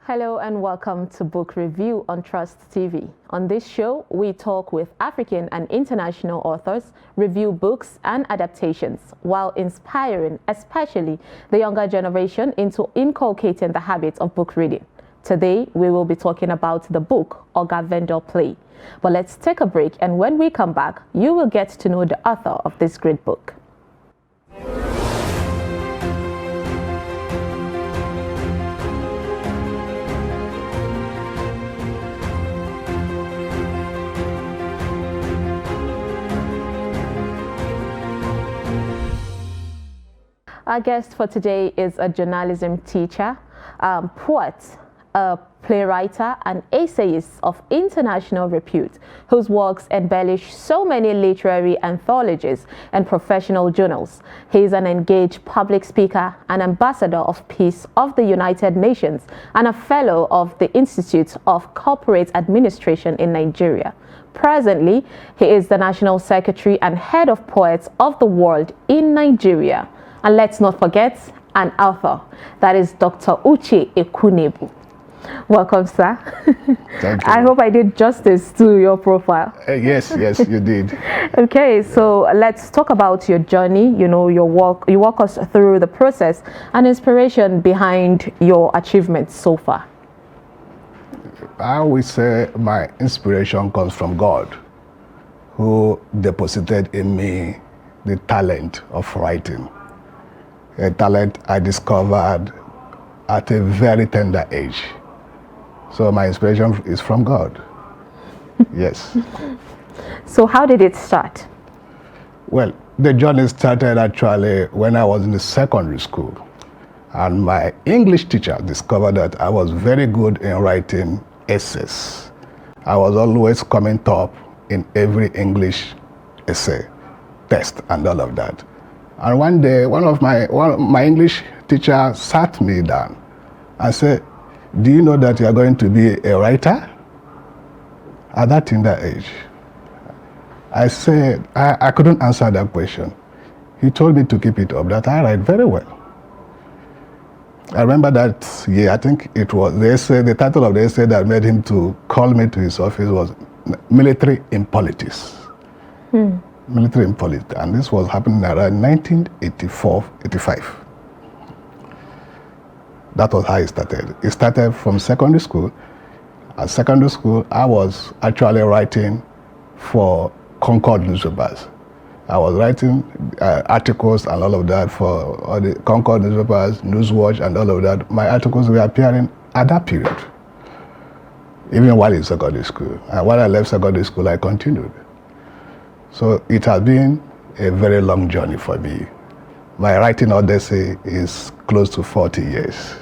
Hello and welcome to Book Review on Trust TV. On this show, we talk with African and international authors, review books and adaptations, while inspiring especially the younger generation into inculcating the habit of book reading. Today, we will be talking about the book Oga Vendor Play. But let's take a break, and when we come back, you will get to know the author of this great book. Our guest for today is a journalism teacher, poet, a playwright, and essayist of international repute, whose works embellish so many literary anthologies and professional journals. He is an engaged public speaker, an ambassador of peace of the United Nations, and a fellow of the Institute of Corporate Administration in Nigeria. Presently, he is the National Secretary and Head of Poets of the World in Nigeria. And let's not forget an author, that is Dr. Uche Ekunebu. Welcome, sir. Thank you. I hope I did justice to your profile. Yes, you did. Okay, so let's talk about your journey, your work. You walk us through the process and inspiration behind your achievements so far. I always say my inspiration comes from God, who deposited in me the talent of writing. A talent I discovered at a very tender age. So my inspiration is from God. Yes. So how did it start? Well, the journey started actually when I was in the secondary school. And my English teacher discovered that I was very good in writing essays. I was always coming top in every English essay test and all of that. And one day, one of my English teacher sat me down and said, "Do you know that you are going to be a writer?" At that tender age, I said, I couldn't answer that question. He told me to keep it up, that I write very well. I remember that year, I think it was the essay, the title of the essay that made him to call me to his office was Military in Politics. Military in Politics, and this was happening around 1984-85. That was how it started. It started from secondary school. At secondary school, I was actually writing for Concord newspapers. I was writing articles and all of that for all the Concord newspapers, Newswatch and all of that. My articles were appearing at that period, even while in secondary school. And when I left secondary school, I continued. So it has been a very long journey for me. My writing odyssey is close to 40 years.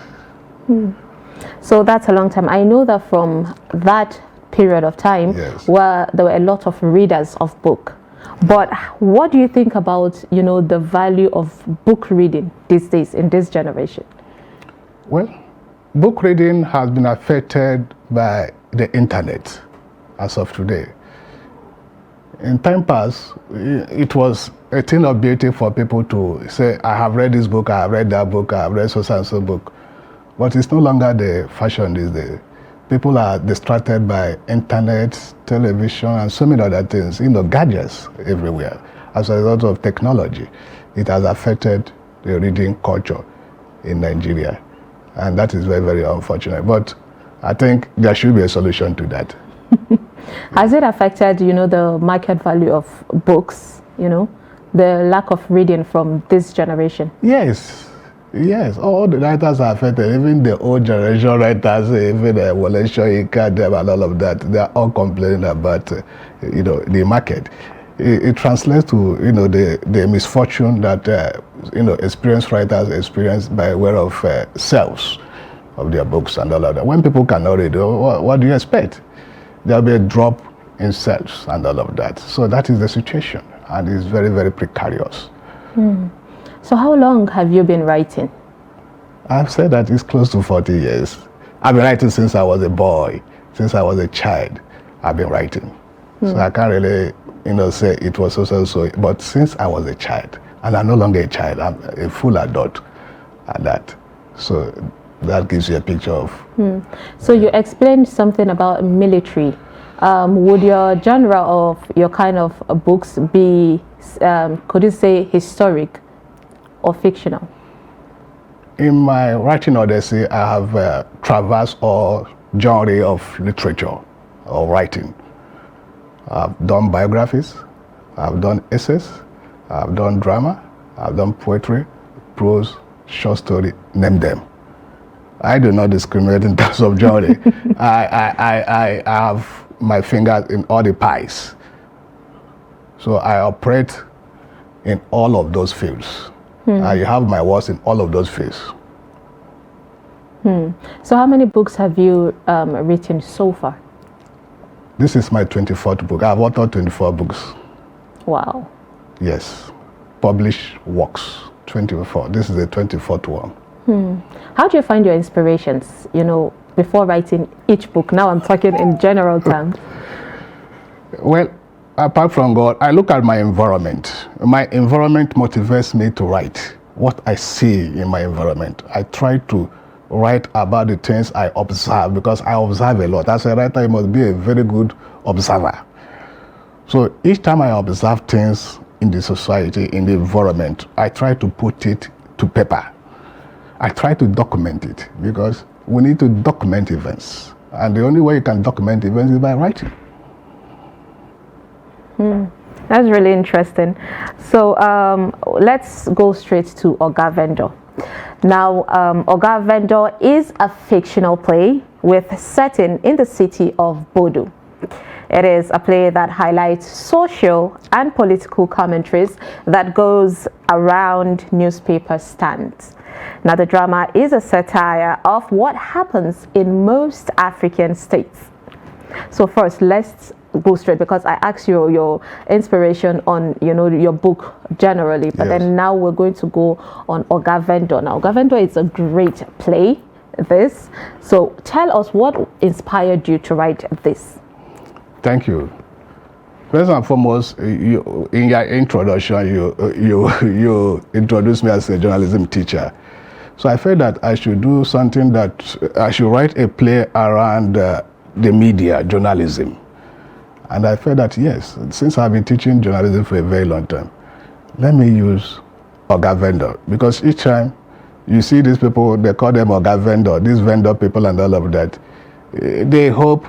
So that's a long time. I know that from that period of time, Yes. where there were a lot of readers of book. But what do you think about, the value of book reading these days in this generation? Well, book reading has been affected by the internet as of today. In time past, it was a thing of beauty for people to say, I have read this book, I have read that book, I have read so and so book. But it's no longer the fashion these days. People are distracted by internet, television, and so many other things, gadgets everywhere. As a result of technology, it has affected the reading culture in Nigeria. And that is very, very unfortunate. But I think there should be a solution to that. Has it affected, the market value of books, the lack of reading from this generation? Yes, all the writers are affected, even the old generation writers, even Wole Soyinka, and all of that, they are all complaining about, the market. It translates to, the misfortune that, experienced writers experience by way of sales of their books and all of that. When people cannot read, what do you expect? There'll be a drop in sales and all of that. So that is the situation, and it's very, very precarious. So how long have you been writing? I've said that it's close to 40 years. I've been writing since I was a boy, since I was a child. I've been writing. So I can't really, say it was so, but since I was a child, and I'm no longer a child, I'm a full adult at that. So that gives you a picture of. So you explained something about military. Would your genre of your kind of books be, could you say, historic or fictional? In my writing odyssey, I have traversed all genre of literature or writing. I've done biographies, I've done essays, I've done drama, I've done poetry, prose, short story, name them. I do not discriminate in terms of genre. I have my fingers in all the pies. So I operate in all of those fields. I have my works in all of those fields. So how many books have you written so far? This is my 24th book. I've authored 24 books. Wow. Yes. Published works, 24. This is the 24th one. How do you find your inspirations, before writing each book? Now I'm talking in general terms. Well, apart from God, I look at my environment. My environment motivates me to write what I see in my environment. I try to write about the things I observe because I observe a lot. As a writer, you must be a very good observer. So each time I observe things in the society, in the environment, I try to put it to paper. I try to document it because we need to document events. And the only way you can document events is by writing. That's really interesting. So let's go straight to Oga Vendor. Now, Oga Vendor is a fictional play with setting in the city of Bodo. It is a play that highlights social and political commentaries that goes around newspaper stands. Now, the drama is a satire of what happens in most African states. So first, let's go straight, because I asked you your inspiration on, your book generally, but Yes. then now we're going to go on Oga Vendor. Now, Oga Vendor is a great play, this. So tell us what inspired you to write this. Thank you. First and foremost, in your introduction, you introduced me as a journalism teacher. So I felt that I should do something I should write a play around the media, journalism. And I felt that, yes, since I've been teaching journalism for a very long time, let me use Oga Vendor. Because each time you see these people, they call them Oga Vendor, these vendor people and all of that, they help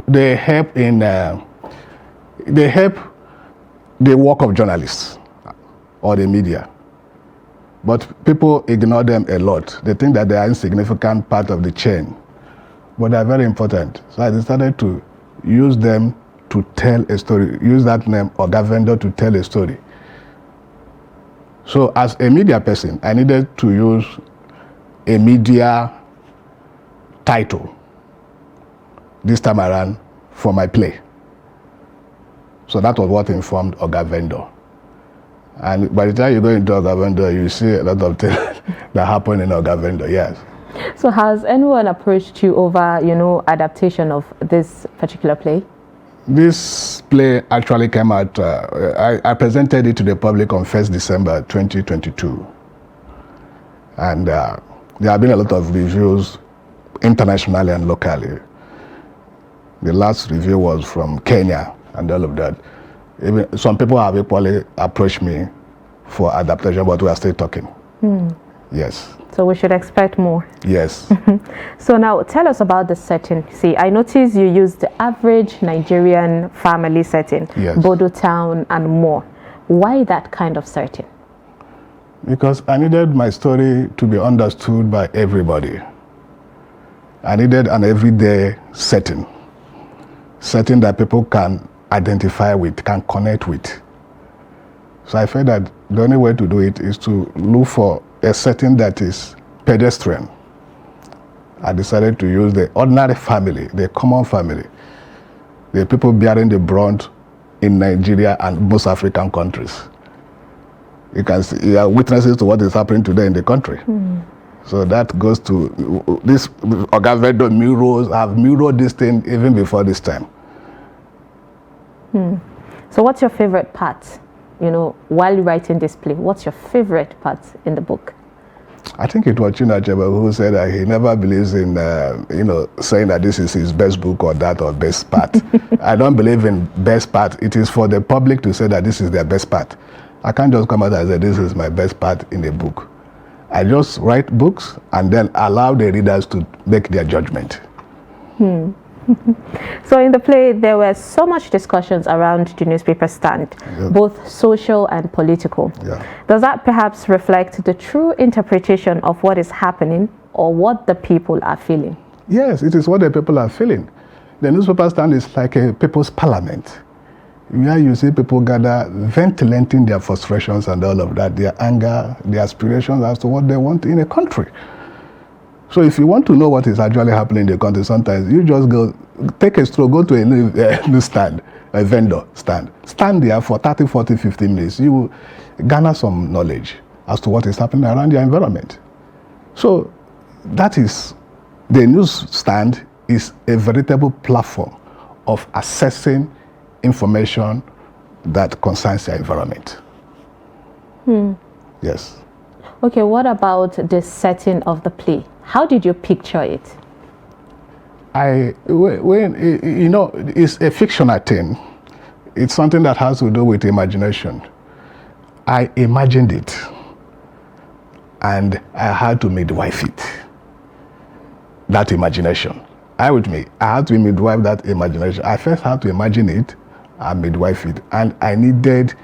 the work of journalists or the media. But people ignore them a lot. They think that they are an insignificant part of the chain. But they are very important. So I decided to use them to tell a story, use that name, Oga Vendor, to tell a story. So as a media person, I needed to use a media title this time around for my play. So that was what informed Oga Vendor. And by the time you go into Oga Vendor, you see a lot of things that happen in Oga Vendor, yes. So has anyone approached you over, adaptation of this particular play? This play actually came out, I presented it to the public on 1st December 2022. And there have been a lot of reviews internationally and locally. The last review was from Kenya and all of that. Even some people have equally approached me for adaptation, but we are still talking. Yes. So we should expect more. Yes. So now tell us about the setting. See, I noticed you used the average Nigerian family setting, Yes. Bodo town and more. Why that kind of setting? Because I needed my story to be understood by everybody. I needed an everyday setting that people can identify with, can connect with. So I felt that the only way to do it is to look for a setting that is pedestrian. I decided to use the ordinary family, the common family, the people bearing the brunt in Nigeria and most African countries. You can see, you are witnesses to what is happening today in the country. So that goes to this Oga Vendor murals. I've mirrored this thing even before this time. So what's your favorite part, while you're writing this play? What's your favorite part in the book? I think it was Chinua Achebe who said that he never believes in, saying that this is his best book or that or best part. I don't believe in best part. It is for the public to say that this is their best part. I can't just come out and say this is my best part in a book. I just write books and then allow the readers to make their judgment. So in the play, there were so much discussions around the newspaper stand, both social and political. Yeah. Does that perhaps reflect the true interpretation of what is happening or what the people are feeling? Yes, it is what the people are feeling. The newspaper stand is like a people's parliament, where you see people gather ventilating their frustrations and all of that, their anger, their aspirations as to what they want in a country. So if you want to know what is actually happening in the country, sometimes you just go, take a stroll, go to a news stand, a vendor stand. Stand there for 30, 40, 50 minutes. You will garner some knowledge as to what is happening around your environment. So that is, the news stand is a veritable platform of assessing information that concerns your environment. Yes. Okay, what about the setting of the play? How did you picture it? It's a fictional thing. It's something that has to do with imagination. I imagined it, and I had to midwife it. That imagination. I had to midwife that imagination. I first had to imagine it and midwife it, and I needed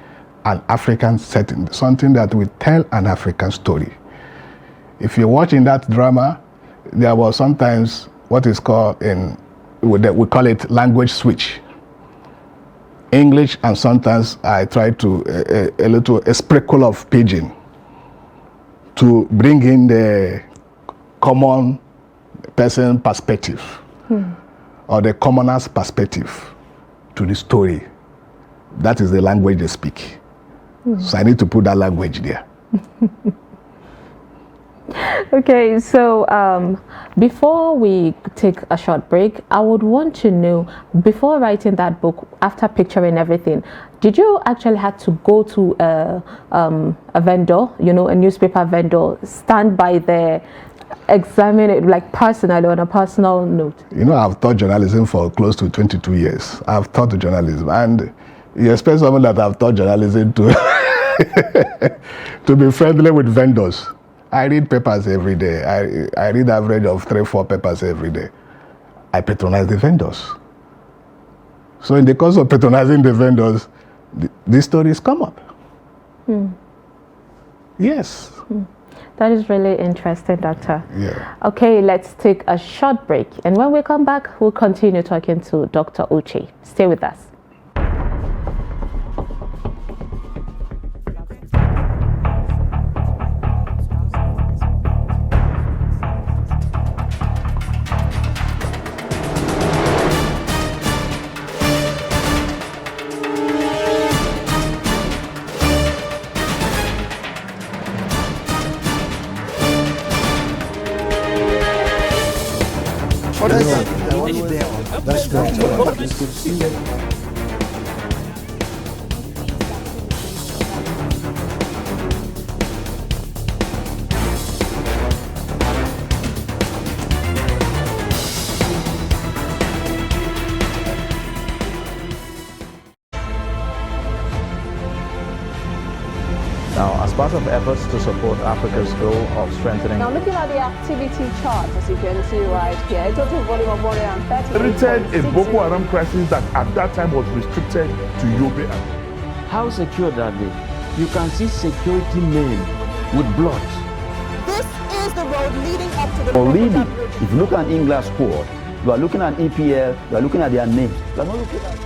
an African setting, something that would tell an African story. If you're watching that drama, there was sometimes what is called we call it language switch. English, and sometimes I try to a sprinkle of pidgin to bring in the common person perspective or the commoner's perspective to the story. That is the language they speak. So I need to put that language there. Okay, so before we take a short break, I would want to know, before writing that book, after picturing everything, did you actually have to go to a vendor, a newspaper vendor, stand by there, examine it like personally, on a personal note? I've taught journalism for close to 22 years. I've taught journalism, and you expect someone that I've taught journalism to to be friendly with vendors. I read papers every day. I read average of 3-4 papers every day. I patronize the vendors. So in the course of patronizing the vendors, these stories come up. Yes. That is really interesting, Doctor. Yeah. Okay, let's take a short break. And when we come back, we'll continue talking to Dr. Uche. Stay with us. That's great. Now, as part of efforts to support Africa's goal of strengthening... Now, looking at the activity chart, as you can see right here, a total volume of 130. A Boko Haram crisis that at that time was restricted to Yobe. How secured are they? You can see security men with blood. This is the road leading up to the... Already, if you look at England squad, you are looking at EPL, you are looking at their names. You are not looking at...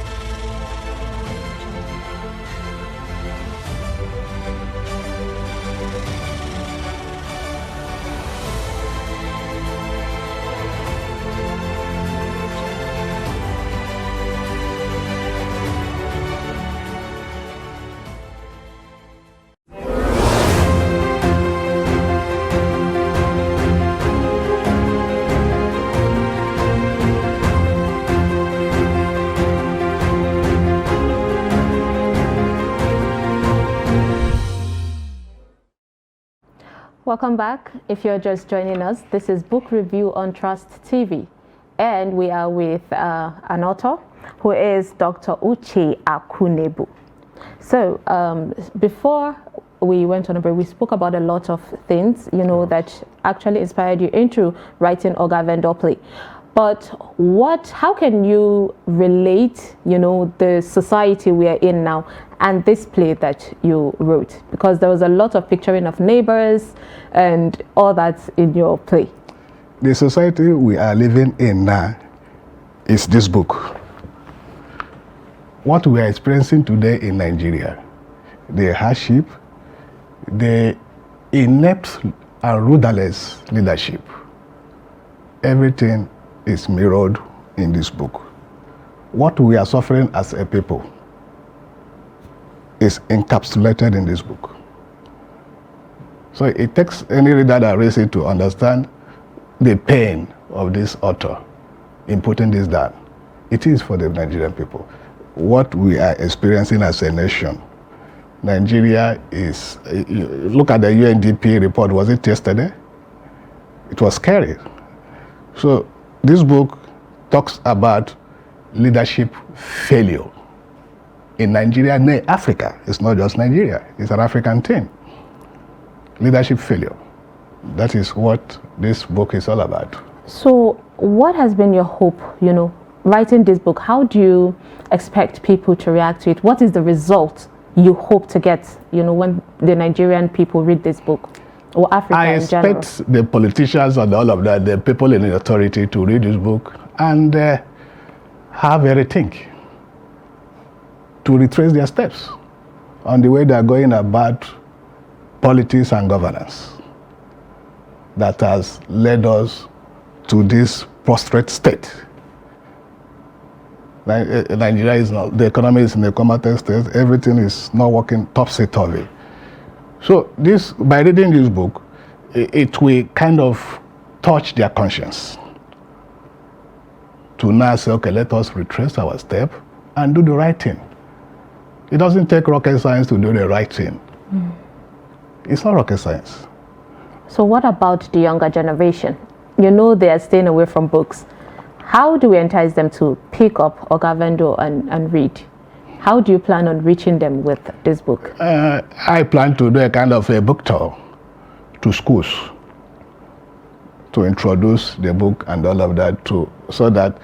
Welcome back. If you're just joining us, this is Book Review on Trust TV, and we are with an author who is Dr. Uche Akunebu. So before we went on a break, we spoke about a lot of things, that actually inspired you into writing Oga Vendor play. But how can you relate, the society we are in now and this play that you wrote? Because there was a lot of picturing of neighbors and all that in your play. The society we are living in now is this book. What we are experiencing today in Nigeria, the hardship, the inept and rudderless leadership, everything is mirrored in this book. What we are suffering as a people is encapsulated in this book. So it takes any reader that reads it to understand the pain of this author in putting this down. It is for the Nigerian people. What we are experiencing as a nation, Nigeria is, look at the UNDP report, was it yesterday? It was scary. So this book talks about leadership failure in Nigeria, no, Africa. It's not just Nigeria, it's an African thing. Leadership failure. That is what this book is all about. So what has been your hope, writing this book? How do you expect people to react to it? What is the result you hope to get, when the Nigerian people read this book? Or Africa in general? I expect the politicians and all of that, the people in the authority, to read this book and have a rethink, to retrace their steps on the way they are going about politics and governance that has led us to this prostrate state. Nigeria is not, the economy is in a comatose state, everything is not working topsy-turvy. So by reading this book, it will kind of touch their conscience to now say, okay, let us retrace our step and do the right thing. It doesn't take rocket science to do the right thing. It's not rocket science. So what about the younger generation? They are staying away from books. How do we entice them to pick up Oga Vendor and read? How do you plan on reaching them with this book? I plan to do a kind of a book tour to schools to introduce the book and all of that, so that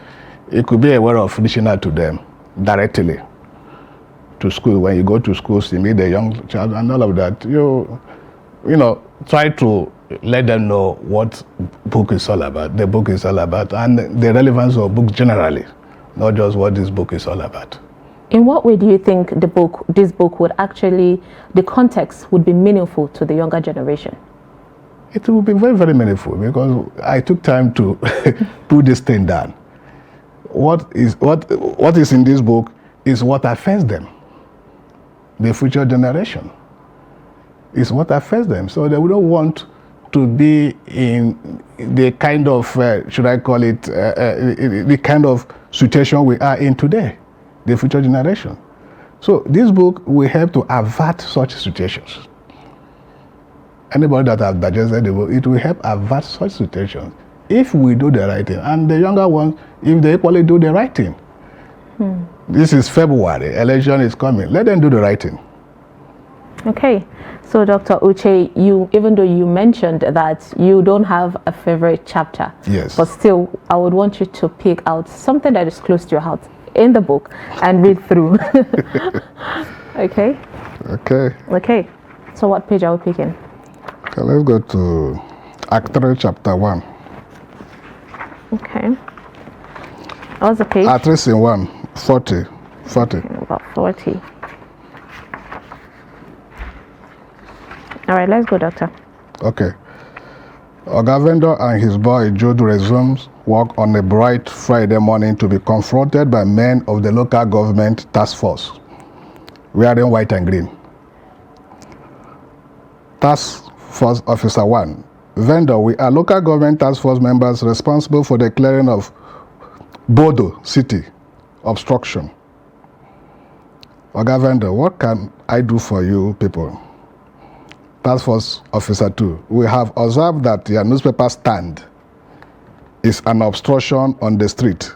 it could be a way of reaching out to them directly to school. When you go to schools, you meet the young child and all of that. You try to let them know what book is all about, the book is all about, and the relevance of books generally, not just what this book is all about. In what way do you think this book would actually, the context would be meaningful to the younger generation? It will be very, very meaningful because I took time to put this thing down. What is in this book is what affects them, the future generation. Is what affects them. So they don't want to be in the kind of, should I call it, the kind of situation we are in today, the future generation. So this book will help to avert such situations. Anybody that has digested the book, it will help avert such situations if we do the right thing. And the younger ones, if they equally do the right thing. This is February, election is coming. Let them do the right thing. Okay. So Dr. Uche, even though you mentioned that you don't have a favorite chapter, yes, but still, I would want you to pick out something that is close to your heart in the book and read through. Okay? Okay. So what page are we picking? Okay, let's go to Act 3, Chapter 1. Okay. What's the page? Act 3, Scene 1, 40. About 40. All right, let's go, Doctor. Okay. Oga Vendor and his boy Jude resumes work on a bright Friday morning to be confronted by men of the local government task force, wearing white and green. Task Force Officer 1. Vendor, we are local government task force members responsible for the clearing of Bodo City obstruction. Oga Vendor, what can I do for you people? Task Force Officer 2, we have observed that your newspaper stand is an obstruction on the street,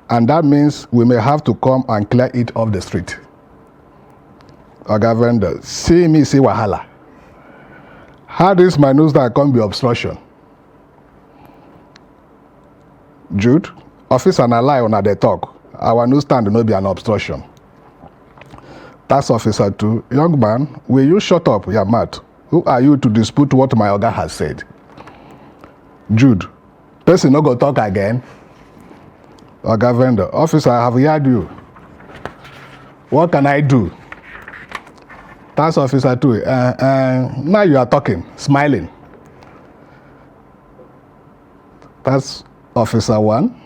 and that means we may have to come and clear it off the street. Oga vendor, see me, see wahala. How this my newsstand can be obstruction? Jude, officer and lie on the talk. Our newsstand no be an obstruction. Task Officer 2, young man, will you shut up your mouth? Who are you to dispute what my oga has said? Jude, person no go talk again. Oga vendor, officer, I have heard you. What can I do? Task Officer 2, now you are talking, smiling. Task Officer 1,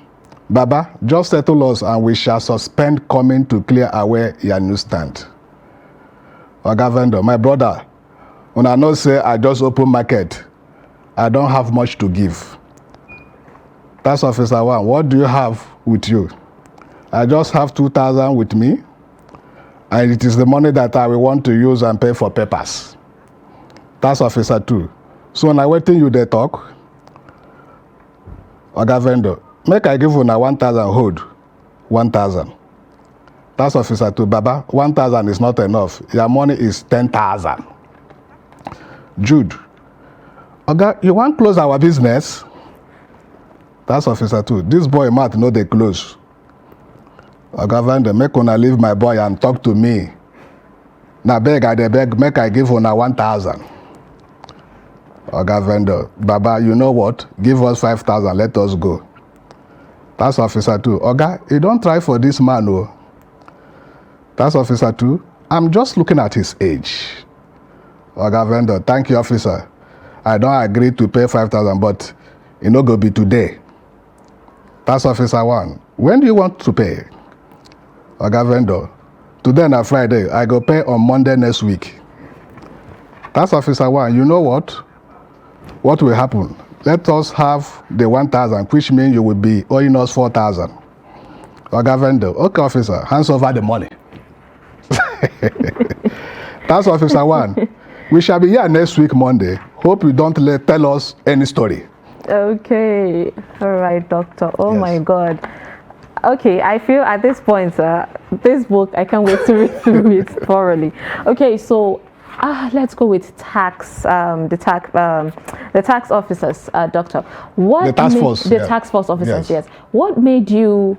Baba, just settle us and we shall suspend coming to clear away your newsstand. Oga vendor, my brother, when I know say I just open market, I don't have much to give. Task Officer 1, what do you have with you? I just have 2,000 with me, and it is the money that I will want to use and pay for papers. Task Officer 2, so when I waiting you they talk. Oga vendor, make I give you now 1,000 hold, 1,000. Task Officer 2, Baba, 1,000 is not enough. Your money is 10,000. Jude, Oga, you want close our business? Task Officer 2, this boy mouth no dey close. Oga vendor, make una leave my boy and talk to me. Now beg, I dey beg, make I give una 1,000. Oga vendor, Baba, you know what? Give us 5,000, let us go. Task Officer 2, Oga, you don't try for this man, oh. Task Officer 2, I'm just looking at his age. Oga vendor, thank you, officer. I don't agree to pay 5,000, but it no go be today. Task Officer 1, when do you want to pay? Oga vendor, today na Friday, I go pay on Monday next week. Task Officer 1, you know what? What will happen? Let us have the 1,000, which means you will be owing us 4,000. Oga vendor, okay, officer, hands over the money. Task Officer 1, we shall be here next week, Monday. Hope you don't tell us any story. Okay. All right, doctor. Oh, Yes. my God. Okay, I feel at this point, this book, I can't wait to read through it thoroughly. Okay, so let's go with the tax officers, doctor. What The task made- force, The yeah. tax force officers, Yes. yes. What made you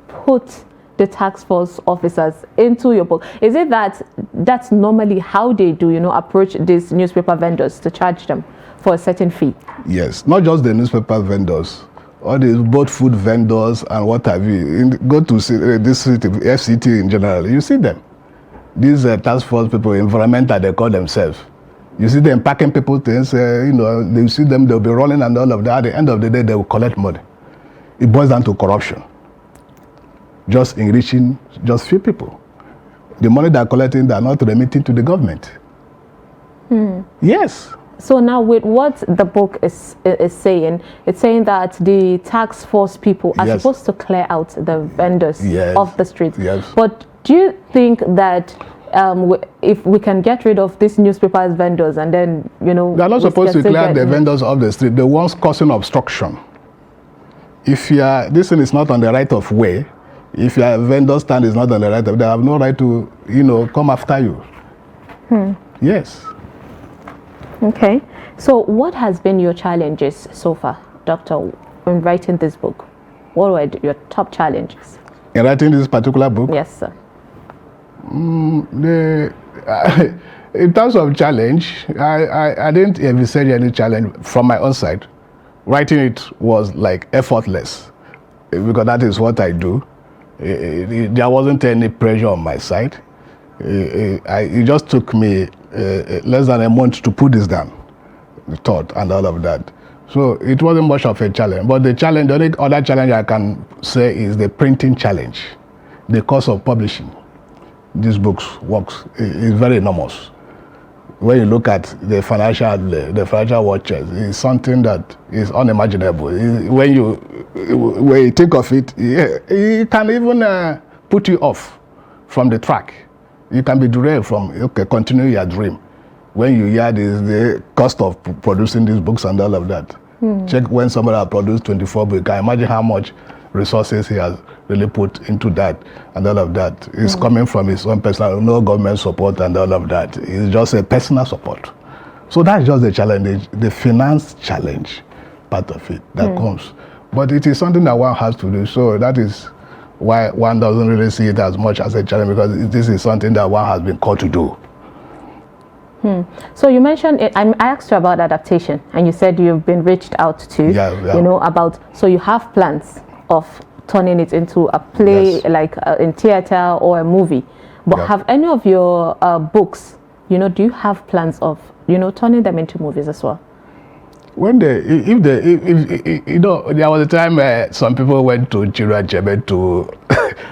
put the tax force officers into your book? Is it that that's normally how they do, approach these newspaper vendors to charge them for a certain fee? Yes, not just the newspaper vendors, all the both food vendors and what have you. Go to this city, FCT in general, you see them. These task force people, environmental, they call themselves. You see them packing people things, they see them, they'll be rolling and all of that. At the end of the day, they will collect money. It boils down to corruption. Just enriching just few people. The money they're collecting, they're not remitting to the government. Yes. So now with what the book is saying, it's saying that the tax force people are Yes. supposed to clear out the vendors Yes. off the streets. Yes. But do you think that if we can get rid of these newspapers vendors and then, They're not we supposed to can still clear get- the vendors off the street, the ones causing obstruction. If this thing is not on the right of way, if your vendor stand is not on the right of way, they have no right to, come after you. Yes. Okay. So what has been your challenges so far, Doctor, in writing this book? What were your top challenges? In writing this particular book, Yes, sir. in terms of challenge, I didn't envisage any challenge from my own side. Writing it was like effortless because that is what I do. There wasn't any pressure on my side. It just took me less than a month to put this down, the thought and all of that. So it wasn't much of a challenge. But the only other challenge I can say is the printing challenge. The cost of publishing these books is very enormous. When you look at the financial watches, it's something that is unimaginable. When you think of it, it can even put you off from the track. You can be derailed from continue your dream. when you hear the cost of producing these books and all of that. Check when somebody has produced 24 books. I imagine how much resources he has really put into that and all of that. It's coming from his own personal, no government support and all of that. It's just a personal support. So that's just the challenge, the finance challenge part of it that comes. But it is something that one has to do. So that is why one doesn't really see it as much as a challenge, because this is something that one has been called to do. So you mentioned it, I asked you about adaptation, and you said you've been reached out to, you know, about, so you have plans of turning it into a play, like in theater or a movie. But have any of your books, you know, do you have plans of, you know, turning them into movies as well? When if you know, there was a time some people went to Chinua Achebe to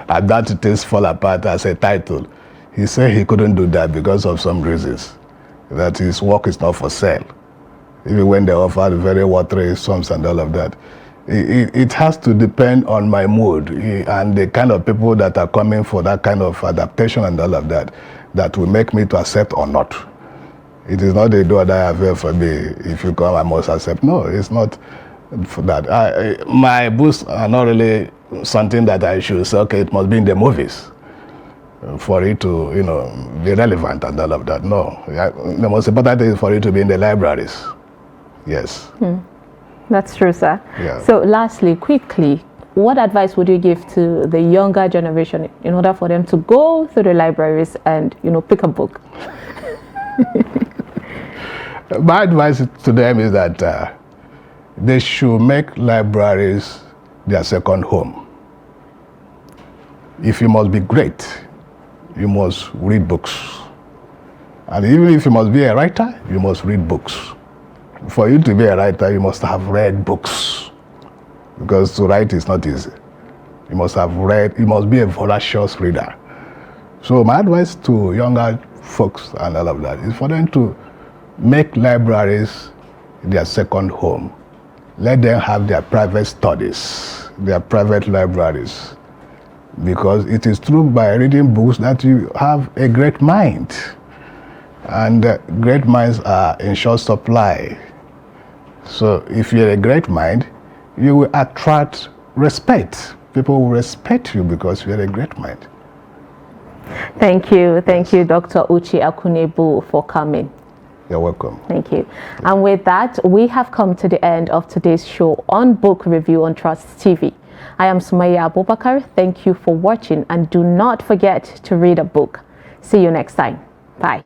adapt Things Fall Apart as a title. He said he couldn't do that because of some reasons, that his work is not for sale. Even when they offered very watery sums and all of that. It has to depend on my mood and the kind of people that are coming for that kind of adaptation and all of that, that will make me to accept or not. It is not a do or die affair for me. If you come, I must accept. No, it's not for that. My books are not really something that I should say, okay, it must be in the movies for it to, you know, be relevant and all of that. No, the most important thing is for it to be in the libraries. Yes. That's true, sir. Yeah. So lastly, quickly, what advice would you give to the younger generation in order for them to go through the libraries and, you know, pick a book? My advice to them is that they should make libraries their second home. If you must be great, you must read books. And even if you must be a writer, you must read books. For you to be a writer, you must have read books. Because to write is not easy. You must have read, you must be a voracious reader. So my advice to younger folks and all of that is for them to make libraries their second home. Let them have their private studies, their private libraries. Because it is through by reading books that you have a great mind. And great minds are in short supply. So if you're a great mind, you will attract respect. People will respect you because you're a great mind. Thank you, Dr. Uche Akunebu, for coming. You're welcome. Thank you. And with that, we have come to the end of today's show on Book Review on Trust TV. I am Sumaya Abubakar. Thank you for watching, and do not forget to read a book. See you next time. Bye.